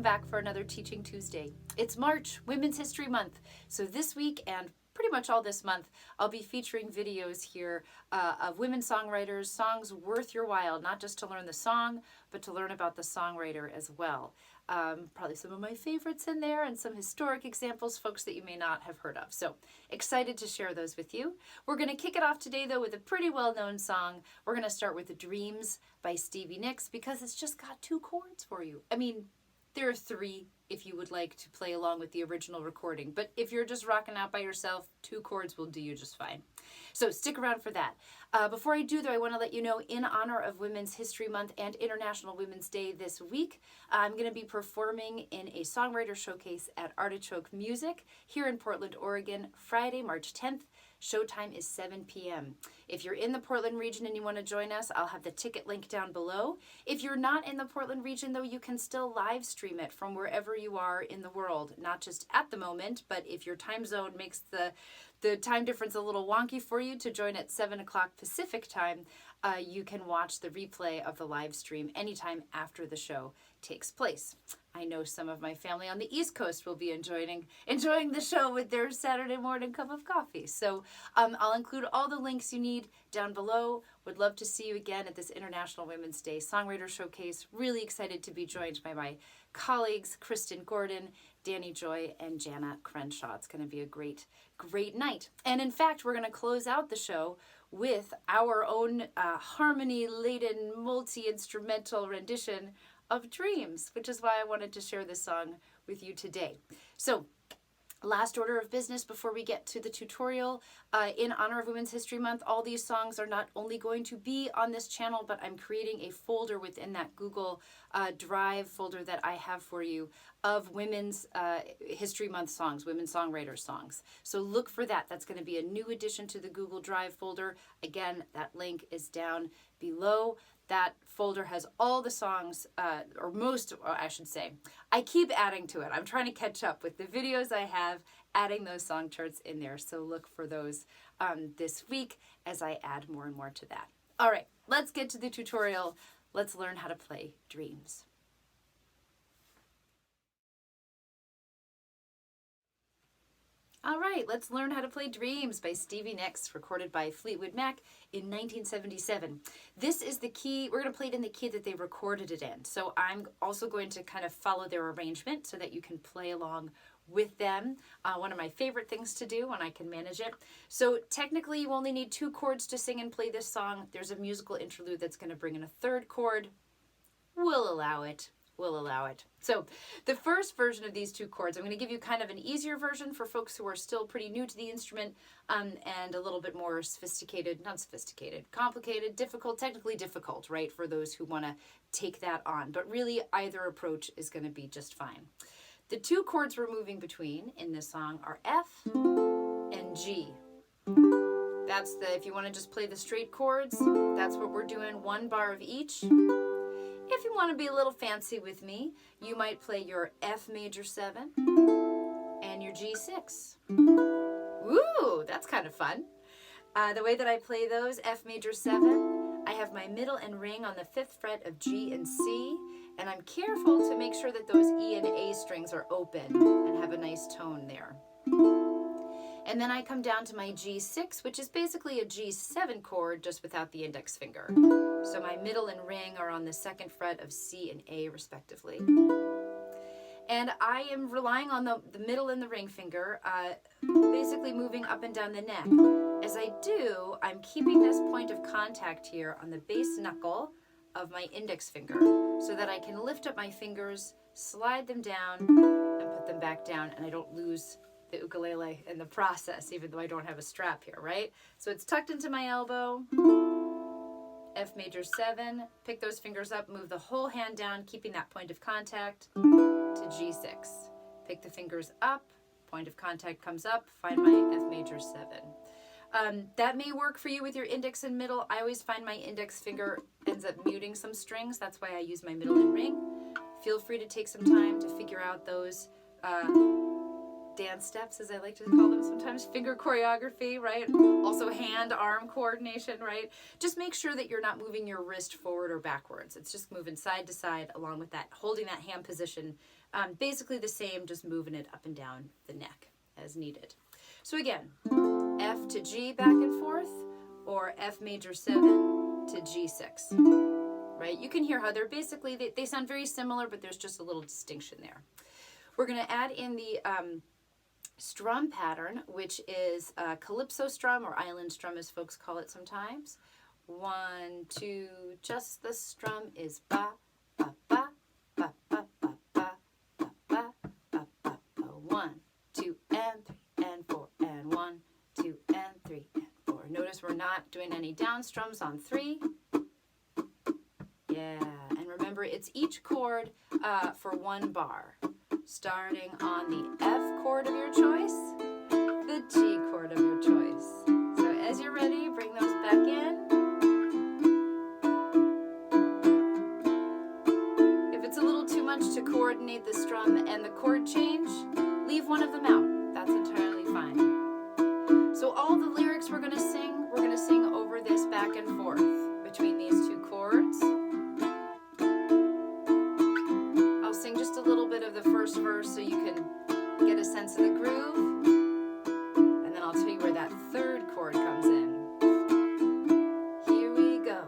welcome back for another Teaching Tuesday. It's March, Women's History Month. So this week and pretty much all this month, I'll be featuring videos here of women songwriters, songs worth your while, not just to learn the song, but to learn about the songwriter as well. Probably some of my favorites in there and some historic examples, folks that you may not have heard of. So excited to share those with you. We're going to kick it off today, though, with a pretty well-known song. We're going to start with Dreams by Stevie Nicks because it's just got 2 chords for you. I mean, there are 3 if you would like to play along with the original recording. But if you're just rocking out by yourself, 2 chords will do you just fine. So stick around for that. Before I do, though, I want to let you know, in honor of Women's History Month and International Women's Day this week, I'm going to be performing in a songwriter showcase at Artichoke Music here in Portland, Oregon, Friday, March 10th. Showtime is 7 p.m. If you're in the Portland region and you want to join us, I'll have the ticket link down below. If you're not in the Portland region, though, you can still live stream it from wherever you are in the world, not just at the moment, but if your time zone makes the time difference a little wonky for you to join at 7 o'clock Pacific time, you can watch the replay of the live stream anytime after the show takes place. I know some of my family on the East Coast will be enjoying the show with their Saturday morning cup of coffee. So I'll include all the links you need down below. Would love to see you again at this International Women's Day Songwriter Showcase. Really excited to be joined by my colleagues, Kristen Gordon, Danny Joy, and Jana Crenshaw. It's going to be a great, great night. And in fact, we're going to close out the show with our own harmony-laden, multi-instrumental rendition of Dreams, which is why I wanted to share this song with you today. So, last order of business before we get to the tutorial. In honor of Women's History Month, all these songs are not only going to be on this channel, but I'm creating a folder within that Google Drive folder that I have for you of Women's History Month songs, women songwriter songs. So look for that. That's going to be a new addition to the Google Drive folder. Again, that link is down below. That folder has all the songs, or most, I should say. I keep adding to it. I'm trying to catch up with the videos I have, adding those song charts in there. So look for those this week as I add more and more to that. All right, let's get to the tutorial. Let's learn how to play Dreams. All right, let's learn how to play Dreams by Stevie Nicks, recorded by Fleetwood Mac in 1977. This is the key. We're going to play it in the key that they recorded it in. So I'm also going to kind of follow their arrangement so that you can play along with them. One of my favorite things to do when I can manage it. So technically you only need 2 chords to sing and play this song. There's a musical interlude that's going to bring in a 3rd chord. We'll allow it. We'll allow it. So the first version of these 2 chords, I'm going to give you kind of an easier version for folks who are still pretty new to the instrument, and a little bit more sophisticated, not sophisticated, complicated, difficult, technically difficult, right, for those who want to take that on. But really either approach is going to be just fine. The 2 chords we're moving between in this song are F and G. That's if you want to just play the straight chords, that's what we're doing, 1 bar of each. If you want to be a little fancy with me, you might play your F major 7 and your G6. Ooh, that's kind of fun. The way that I play those, F major 7, I have my middle and ring on the 5th fret of G and C, and I'm careful to make sure that those E and A strings are open and have a nice tone there. And then I come down to my G6, which is basically a G7 chord, just without the index finger. So my middle and ring are on the 2nd fret of C and A, respectively. And I am relying on the middle and the ring finger, basically moving up and down the neck. As I do, I'm keeping this point of contact here on the base knuckle of my index finger, so that I can lift up my fingers, slide them down, and put them back down, and I don't lose the ukulele in the process, even though I don't have a strap here, right? So it's tucked into my elbow, F major 7, pick those fingers up, move the whole hand down, keeping that point of contact, to G6. Pick the fingers up, point of contact comes up, find my F major 7. That may work for you with your index and middle. I always find my index finger ends up muting some strings. That's why I use my middle and ring. Feel free to take some time to figure out those dance steps, as I like to call them sometimes, finger choreography, right? Also hand-arm coordination, right? Just make sure that you're not moving your wrist forward or backwards. It's just moving side to side along with that, holding that hand position Basically the same, just moving it up and down the neck as needed. So again, F to G back and forth, or F major 7 to G6, right? You can hear how they're basically, they sound very similar, but there's just a little distinction there. We're going to add in the strum pattern, which is calypso strum, or island strum as folks call it sometimes. 1, 2, just the strum is ba, ba, ba, ba, ba, ba, ba, ba, ba, ba, ba, ba. 1, 2, and 3, and 4, and 1, 2, and 3, and 4. Notice we're not doing any down strums on 3. Yeah, and remember it's each chord for 1 bar. Starting on the F chord of your choice, the G chord of your choice. So as you're ready, bring those back in. If it's a little too much to coordinate the strum and the chord change, leave one of them out. That's entirely fine. So all the lyrics we're going to sing over this back and forth between these 2 chords. I'll sing just a little bit of the first verse so you can get a sense of the groove, and then I'll tell you where that 3rd chord comes in. Here we go.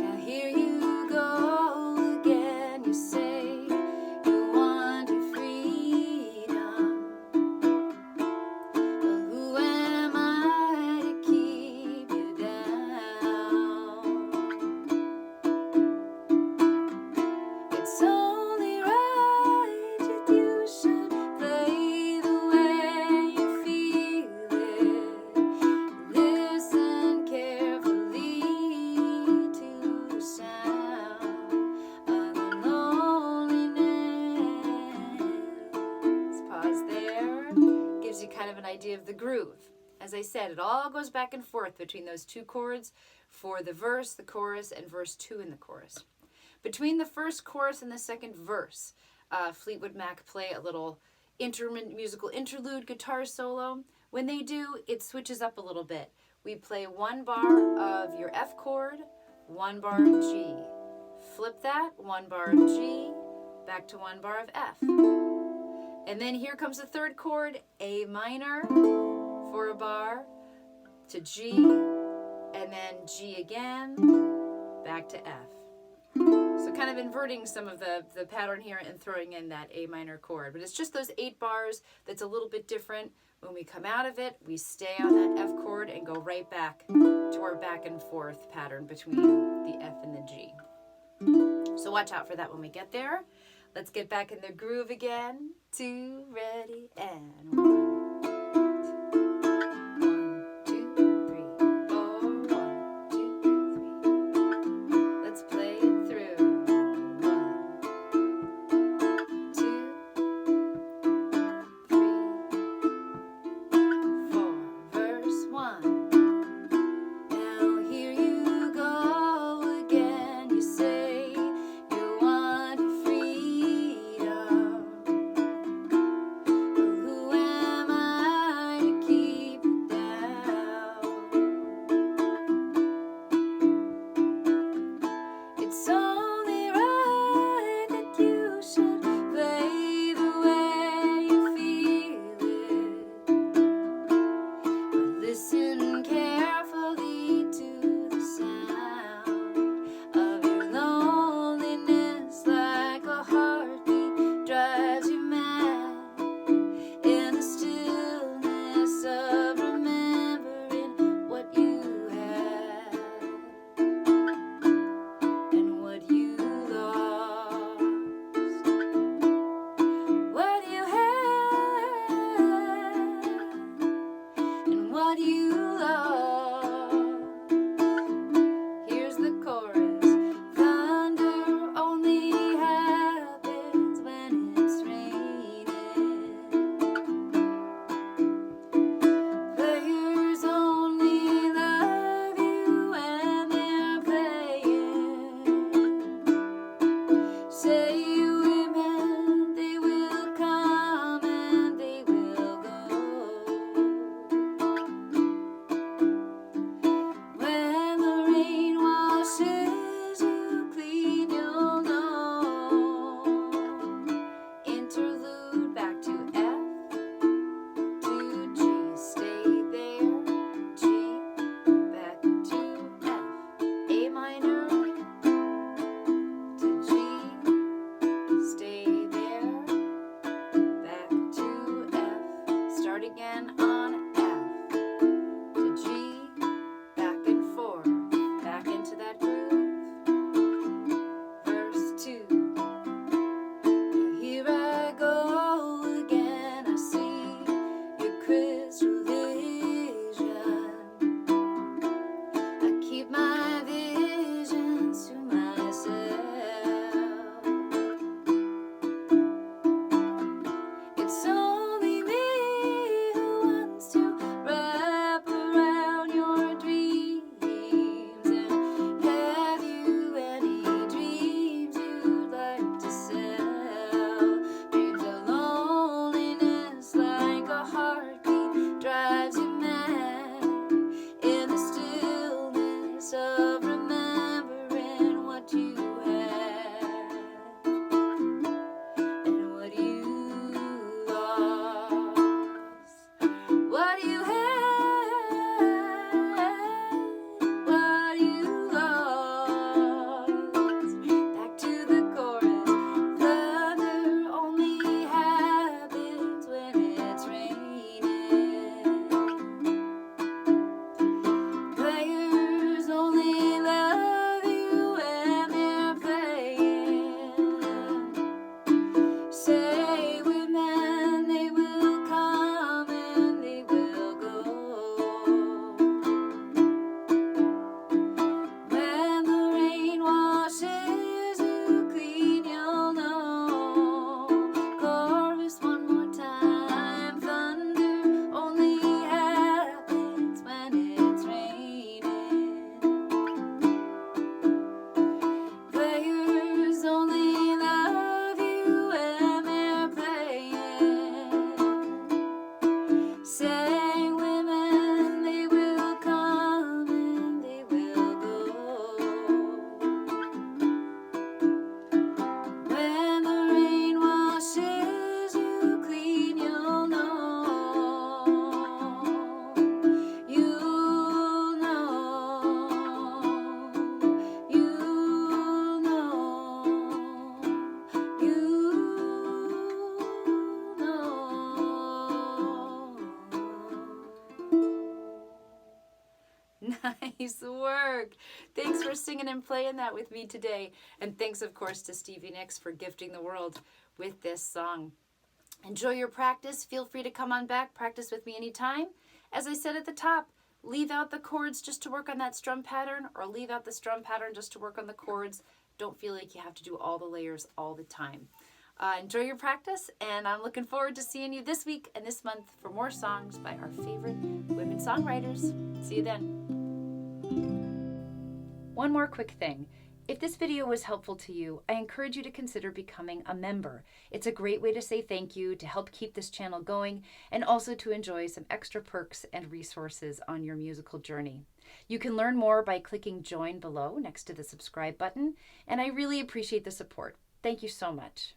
Now here you go again, you say you want your freedom, but who am I to keep you down? It's only right that you should play the way you feel it. Listen carefully to the sound of the loneliness. Pause there. Gives you kind of an idea of the groove. As I said, it all goes back and forth between those 2 chords for the verse, the chorus, and verse 2 in the chorus. Between the first chorus and the second verse, Fleetwood Mac play a little musical interlude guitar solo. When they do, it switches up a little bit. We play 1 bar of your F chord, 1 bar of G. Flip that, 1 bar of G, back to 1 bar of F. And then here comes the 3rd chord, A minor for a bar, to G, and then G again, back to F. So kind of inverting some of the pattern here and throwing in that A minor chord. But it's just those 8 bars that's a little bit different. When we come out of it, we stay on that F chord and go right back to our back and forth pattern between the F and the G. So watch out for that when we get there. Let's get back in the groove again. 2, ready, and 1. Who am Nice work. Thanks for singing and playing that with me today. And thanks, of course, to Stevie Nicks for gifting the world with this song. Enjoy your practice. Feel free to come on back. Practice with me anytime. As I said at the top, leave out the chords just to work on that strum pattern, or leave out the strum pattern just to work on the chords. Don't feel like you have to do all the layers all the time. Enjoy your practice, and I'm looking forward to seeing you this week and this month for more songs by our favorite women songwriters. See you then. One more quick thing. If this video was helpful to you, I encourage you to consider becoming a member. It's a great way to say thank you, to help keep this channel going, and also to enjoy some extra perks and resources on your musical journey. You can learn more by clicking join below next to the subscribe button, and I really appreciate the support. Thank you so much.